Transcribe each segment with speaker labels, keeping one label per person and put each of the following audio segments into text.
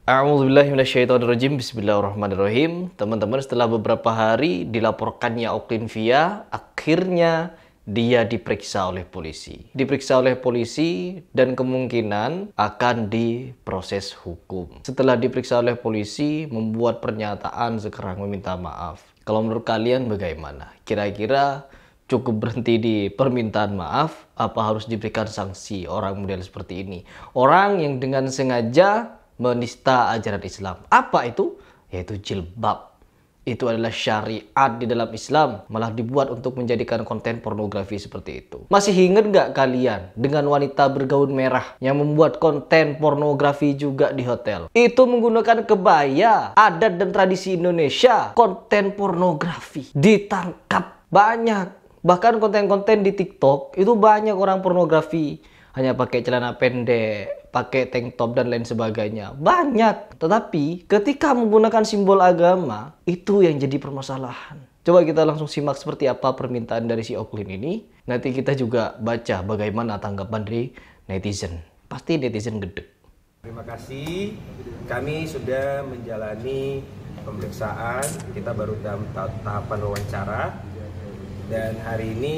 Speaker 1: A'udzubillahiminasyaitonirrajim. Bismillahirrahmanirrahim. Teman-teman, setelah beberapa hari dilaporkannya Oklin Via, akhirnya dia diperiksa oleh polisi. Diperiksa oleh polisi dan kemungkinan akan diproses hukum. Setelah diperiksa oleh polisi, membuat pernyataan sekarang meminta maaf. Kalau menurut kalian bagaimana? Kira-kira cukup berhenti di permintaan maaf? Apa harus diberikan sanksi orang model seperti ini? Orang yang dengan sengaja menista ajaran Islam. Apa itu? Yaitu jilbab. Itu adalah syariat di dalam Islam, malah dibuat untuk menjadikan konten pornografi seperti itu. Masih ingat nggak kalian dengan wanita bergaun merah yang membuat konten pornografi juga di hotel? Itu menggunakan kebaya adat dan tradisi Indonesia, konten pornografi. Ditangkap banyak. Bahkan konten-konten di TikTok itu banyak orang pornografi. Hanya pakai celana pendek, pakai tank top dan lain sebagainya. Banyak. Tetapi ketika menggunakan simbol agama, itu yang jadi permasalahan. Coba kita langsung simak seperti apa permintaan dari si Oklin ini. Nanti kita juga baca bagaimana tanggapan dari netizen. Pasti netizen gede.
Speaker 2: Terima kasih. Kami sudah menjalani pemeriksaan. Kita baru dalam tahapan wawancara. Dan hari ini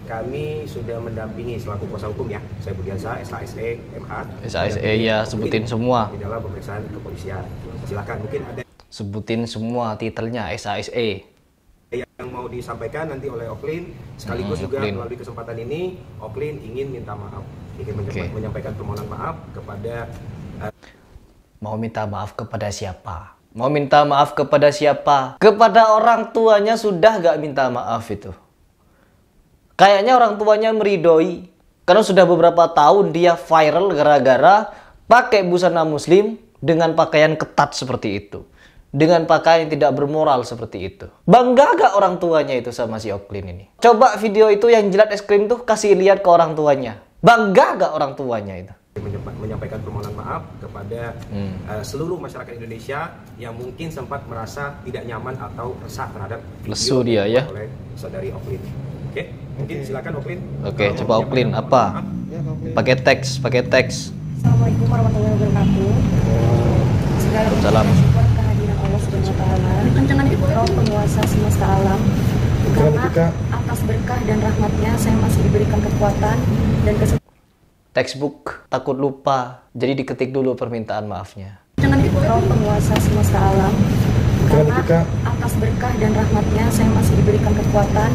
Speaker 2: kami sudah mendampingi selaku kuasa hukum ya, saya Budiansa, SASE, MH.
Speaker 1: SASE ya, sebutin semua.
Speaker 2: Di dalam pemeriksaan kepolisian. Silakan, mungkin ada
Speaker 1: sebutin semua titelnya SASE.
Speaker 2: Yang mau disampaikan nanti oleh Oklin, sekaligus juga melalui kesempatan ini, Oklin ingin minta maaf. Ingin menyampaikan permohonan maaf kepada...
Speaker 1: Mau minta maaf kepada siapa? Mau minta maaf kepada siapa? Kepada orang tuanya sudah gak minta maaf itu. Kayaknya orang tuanya meridoi. Karena sudah beberapa tahun dia viral gara-gara pakai busana muslim dengan pakaian ketat seperti itu. Dengan pakaian yang tidak bermoral seperti itu. Bangga gak orang tuanya itu sama si Oklin ini? Coba video itu yang jilat es krim tuh kasih lihat ke orang tuanya. Bangga gak orang tuanya itu?
Speaker 2: Menyampaikan permohonan maaf kepada seluruh masyarakat Indonesia yang mungkin sempat merasa tidak nyaman atau resah terhadap
Speaker 1: lesu dia ya
Speaker 2: oleh saudari Oklin. Oke, mungkin silakan Oklin.
Speaker 1: Oke, coba Oklin apa? Pakai teks.
Speaker 3: Assalamualaikum warahmatullahi wabarakatuh. Segala
Speaker 1: Salam.
Speaker 3: syukur kehadiran Allah Subhanahu wa taala. Roh penguasa semesta alam. Karena atas berkah dan rahmatnya saya masih diberikan kekuatan dan kesempatan.
Speaker 1: Textbook takut lupa, jadi diketik dulu permintaan maafnya.
Speaker 3: Roh penguasa semesta alam. Karena atas berkah dan rahmatnya saya masih diberikan kekuatan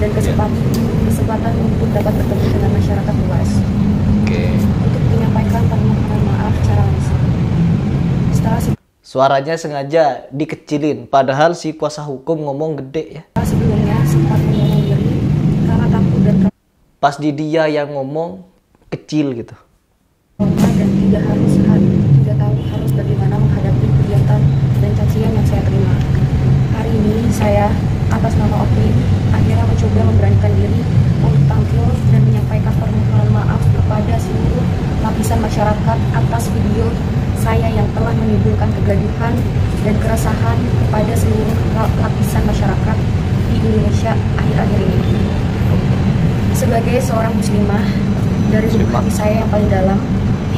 Speaker 3: dan kesempatan untuk dapat bertemu dengan masyarakat luas.
Speaker 1: Oke.
Speaker 3: Untuk menyampaikan permohonan maaf secara langsung. Setelah
Speaker 1: Suaranya sengaja dikecilin, padahal si kuasa hukum ngomong gede ya.
Speaker 3: sebelumnya sempat mengurung diri karena takut dan
Speaker 1: Pas di dia yang ngomong kecil gitu.
Speaker 3: dan tidak tahu harus bagaimana menghadapi kegiatan dan cacian yang saya terima. Hari ini saya atas nama Oklin akhirnya mencoba memberanikan diri untuk tampil dan menyampaikan permohonan maaf kepada seluruh lapisan masyarakat atas video saya yang telah menimbulkan kegaduhan dan keresahan kepada seluruh lapisan masyarakat di Indonesia akhir-akhir ini. Sebagai seorang muslimah, dari lubuk hati saya yang paling dalam,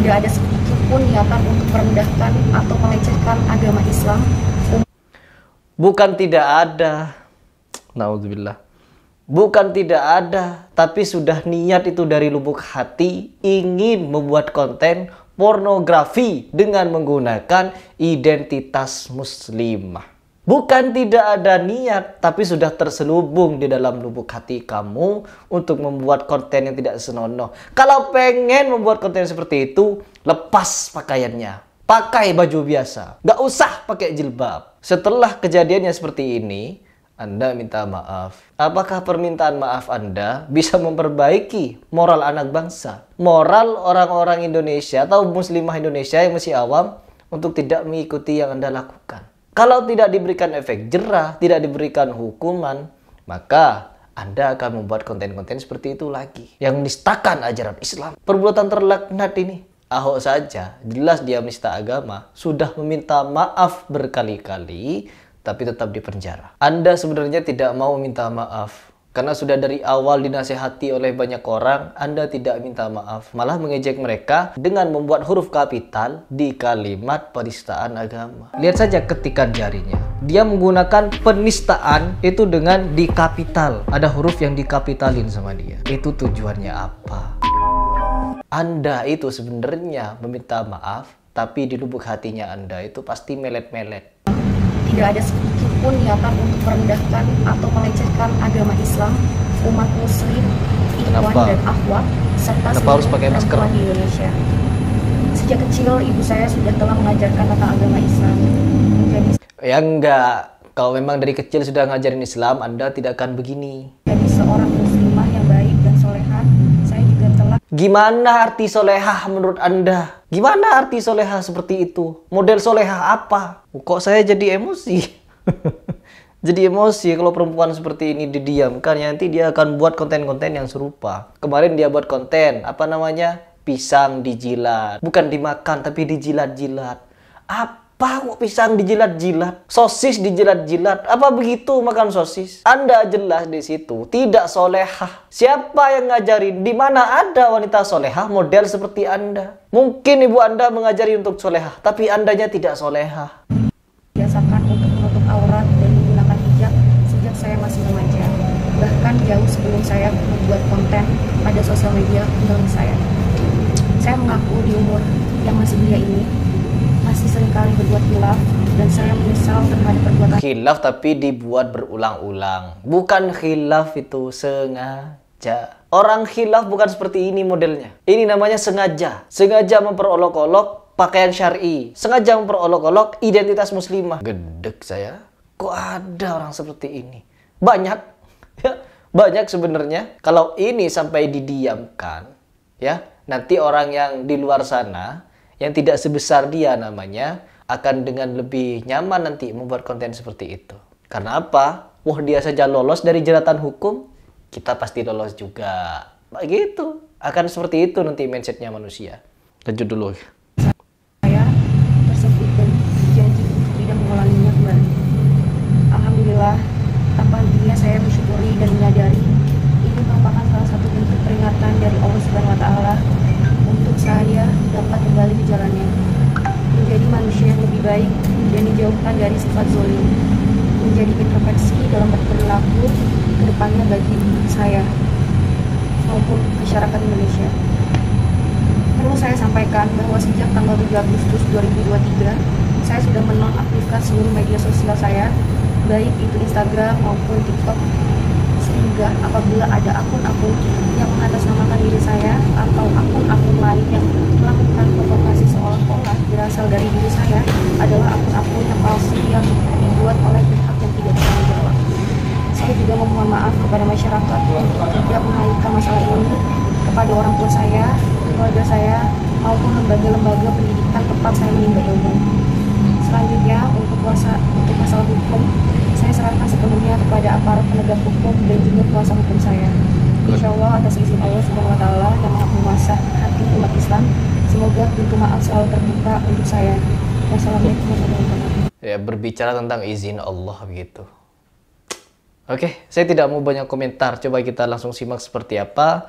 Speaker 3: tidak ada sedikit pun niatan untuk merendahkan atau melecehkan agama Islam.
Speaker 1: Bukan tidak ada. Naudzubillah. Bukan tidak ada, tapi sudah niat itu dari lubuk hati ingin membuat konten pornografi dengan menggunakan identitas muslimah. Bukan tidak ada niat, tapi sudah terselubung di dalam lubuk hati kamu untuk membuat konten yang tidak senonoh. Kalau pengen membuat konten seperti itu, lepas pakaiannya. Pakai baju biasa. Gak usah pakai jilbab. Setelah kejadiannya seperti ini, Anda minta maaf. Apakah permintaan maaf Anda bisa memperbaiki moral anak bangsa? Moral orang-orang Indonesia atau muslimah Indonesia yang masih awam untuk tidak mengikuti yang Anda lakukan. Kalau tidak diberikan efek jerah, tidak diberikan hukuman, maka Anda akan membuat konten-konten seperti itu lagi. Yang menistakan ajaran Islam. Perbuatan terlaknat ini. Ahok saja, jelas dia menista agama, sudah meminta maaf berkali-kali, tapi tetap dipenjara. Anda sebenarnya tidak mau minta maaf. Karena sudah dari awal dinasehati oleh banyak orang, Anda tidak minta maaf. Malah mengejek mereka dengan membuat huruf kapital di kalimat penistaan agama. Lihat saja ketikan jarinya. Dia menggunakan penistaan itu dengan di kapital. Ada huruf yang dikapitalin sama dia. Itu tujuannya apa? Anda itu sebenarnya meminta maaf, tapi di lubuk hatinya Anda itu pasti melet-melet.
Speaker 3: Tidak ada sedikit pun niatan untuk merendahkan atau melecehkan agama Islam, umat muslim, ikhwan dan akhwat, serta
Speaker 1: harus pakai masker
Speaker 3: di Indonesia. Sejak kecil ibu saya sudah telah mengajarkan tentang agama Islam.
Speaker 1: Ya enggak, kalau memang dari kecil sudah ngajarin Islam, Anda tidak akan begini.
Speaker 3: Jadi seorang muslimah yang baik dan solehah, saya juga telah...
Speaker 1: Gimana arti solehah menurut Anda? Gimana arti solehah seperti itu? Model solehah apa? Kok saya jadi emosi? Jadi emosi kalau perempuan seperti ini didiamkan, ya nanti dia akan buat konten-konten yang serupa. Kemarin dia buat konten, apa namanya? Pisang dijilat. Bukan dimakan, tapi dijilat-jilat. Apa kok pisang dijilat-jilat? Sosis dijilat-jilat. Apa begitu makan sosis? Anda jelas di situ tidak solehah. Siapa yang ngajarin? Di mana ada wanita solehah model seperti Anda? Mungkin ibu Anda mengajari untuk solehah, tapi Andanya tidak solehah.
Speaker 3: Biasakan untuk menutup aurat dan menggunakan hijab sejak saya masih remaja. Bahkan jauh sebelum saya membuat konten pada sosial media film saya. Saya mengaku di umur yang masih belia ini masih seringkali berbuat khilaf dan saya menyesal terhadap perbuatan
Speaker 1: khilaf tapi dibuat berulang-ulang. Bukan khilaf itu sengaja. Orang khilaf bukan seperti ini modelnya. Ini namanya sengaja. Sengaja memperolok-olok pakaian syar'i. Sengaja memperolok-olok identitas muslimah. Gedek saya. Kok ada orang seperti ini? Banyak. Ya, banyak sebenarnya. Kalau ini sampai didiamkan, ya, nanti orang yang di luar sana yang tidak sebesar dia namanya akan dengan lebih nyaman nanti membuat konten seperti itu. Karena apa? Wah, dia saja lolos dari jeratan hukum, kita pasti lolos juga. Begitu. Akan seperti itu nanti mindsetnya manusia. Lanjut dulu.
Speaker 3: Saya tersebut dan janji untuk tidak mengulanginya kembali. Alhamdulillah, tanpa hentinya saya bersyukuri dan menyadari ini merupakan salah satu bentuk peringatan dari Allah Subhanahu wa Ta'ala untuk saya dapat kembali ke jalannya, menjadi manusia yang lebih baik dan dijauhkan dari sifat zalim, menjadi introspeksi dalam berperilaku ke depannya bagi saya maupun masyarakat Indonesia. Perlu saya sampaikan bahwa sejak tanggal 7 Agustus 2023 saya sudah menonaktifkan seluruh media sosial saya, baik itu Instagram maupun TikTok, sehingga apabila ada akun-akun yang mengatasnamakan diri saya atau akun-akun lain yang melakukan provokasi seolah-olah berasal dari diri saya adalah akun-akun yang palsu yang dibuat oleh pihak yang tidak bertanggung jawab. Saya juga memohon maaf kepada masyarakat untuk tidak mengaitkan masalah ini kepada orang tua saya, keluarga saya, maupun lembaga-lembaga pendidikan tempat saya menimba ilmu. Selanjutnya, untuk masalah hukum, saya serahkan sepenuhnya kepada aparat penegak hukum dan juga kuasa hukum saya. Insya Allah atas izin Allah Subhanahu wa Ta'ala yang Maha Penguasa hati umat Islam, semoga pintu maaf selalu terbuka untuk saya. Wassalamualaikum warahmatullahi wabarakatuh.
Speaker 1: Ya, berbicara tentang izin Allah begitu. Oke, saya tidak mau banyak komentar. Coba kita langsung simak seperti apa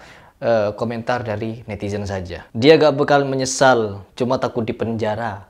Speaker 1: komentar dari netizen saja. Dia gak bakal menyesal, cuma takut dipenjara.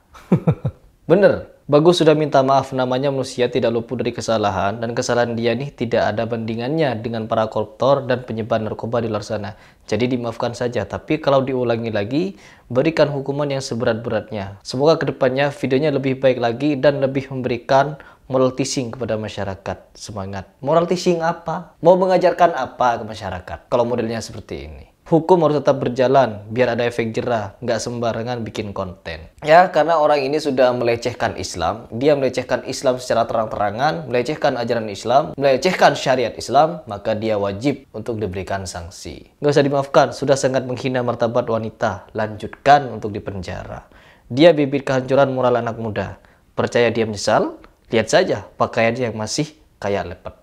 Speaker 1: Bener, bagus sudah minta maaf, namanya manusia tidak luput dari kesalahan, dan kesalahan dia nih tidak ada bandingannya dengan para koruptor dan penyebar narkoba di luar sana. Jadi dimaafkan saja, tapi kalau diulangi lagi, berikan hukuman yang seberat-beratnya. Semoga kedepannya videonya lebih baik lagi dan lebih memberikan moral teaching kepada masyarakat. Semangat. Moral teaching apa? Mau mengajarkan apa ke masyarakat kalau modelnya seperti ini? Hukum harus tetap berjalan biar ada efek jerah, nggak sembarangan bikin konten. Ya, karena orang ini sudah melecehkan Islam, dia melecehkan Islam secara terang-terangan, melecehkan ajaran Islam, melecehkan syariat Islam, maka dia wajib untuk diberikan sanksi. Nggak usah dimaafkan, sudah sangat menghina martabat wanita, lanjutkan untuk dipenjara. Dia bibit kehancuran moral anak muda. Percaya dia menyesal? Lihat saja pakaiannya yang masih kayak lepet.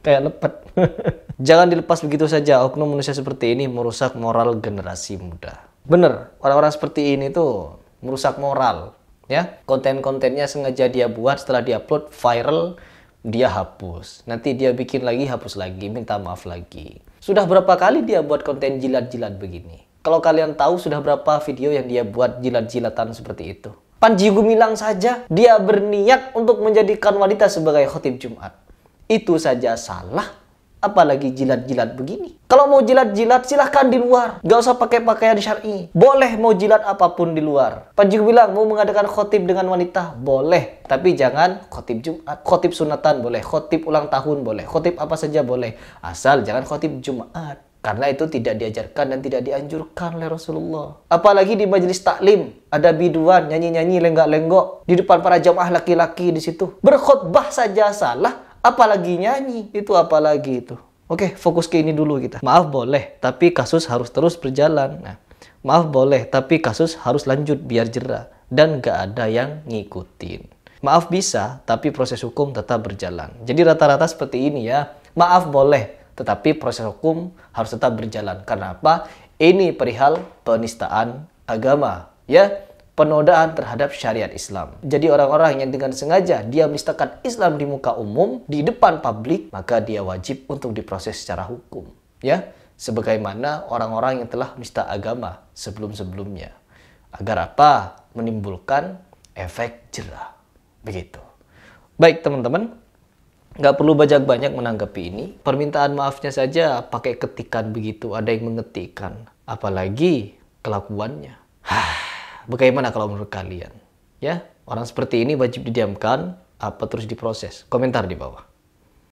Speaker 1: Kayak lepet. Jangan dilepas begitu saja. Oknum manusia seperti ini merusak moral generasi muda. Bener, orang-orang seperti ini tuh merusak moral. Ya, konten-kontennya sengaja dia buat, setelah diupload viral, dia hapus. Nanti dia bikin lagi, hapus lagi, minta maaf lagi. Sudah berapa kali dia buat konten jilat-jilat begini? Kalau kalian tahu sudah berapa video yang dia buat jilat-jilatan seperti itu. Panji Gumilang saja dia berniat untuk menjadikan wanita sebagai khotib Jumat. Itu saja salah. Apalagi jilat-jilat begini. Kalau mau jilat-jilat silahkan di luar. Gak usah pakai pakaian syar'i. Boleh mau jilat apapun di luar. Panji bilang mau mengadakan khotib dengan wanita. Boleh. Tapi jangan khotib Jumat. Khotib sunatan boleh. Khotib ulang tahun boleh. Khotib apa saja boleh. Asal jangan khotib Jumat. Karena itu tidak diajarkan dan tidak dianjurkan oleh Rasulullah. Apalagi di majelis taklim. Ada biduan, nyanyi-nyanyi, lenggak-lenggok. Di depan para jamaah laki-laki di situ. Berkhutbah saja salah. Apalagi nyanyi, itu apalagi itu. Oke, fokus ke ini dulu kita. Maaf boleh, tapi kasus harus terus berjalan. Nah, maaf boleh, tapi kasus harus lanjut biar jera. Dan gak ada yang ngikutin. Maaf bisa, tapi proses hukum tetap berjalan. Jadi rata-rata seperti ini ya. Maaf boleh, tetapi proses hukum harus tetap berjalan. Karena apa? Ini perihal penistaan agama. Ya, penodaan terhadap syariat Islam. Jadi orang-orang yang dengan sengaja dia menistakan Islam di muka umum, di depan publik, maka dia wajib untuk diproses secara hukum. Ya, sebagaimana orang-orang yang telah menista agama sebelum-sebelumnya. Agar apa? Menimbulkan efek jera. Begitu. Baik teman-teman, nggak perlu banyak-banyak menanggapi ini. Permintaan maafnya saja pakai ketikan begitu, ada yang mengetikkan. Apalagi kelakuannya. Bagaimana kalau menurut kalian? Ya, orang seperti ini wajib didiamkan apa terus diproses? Komentar di bawah.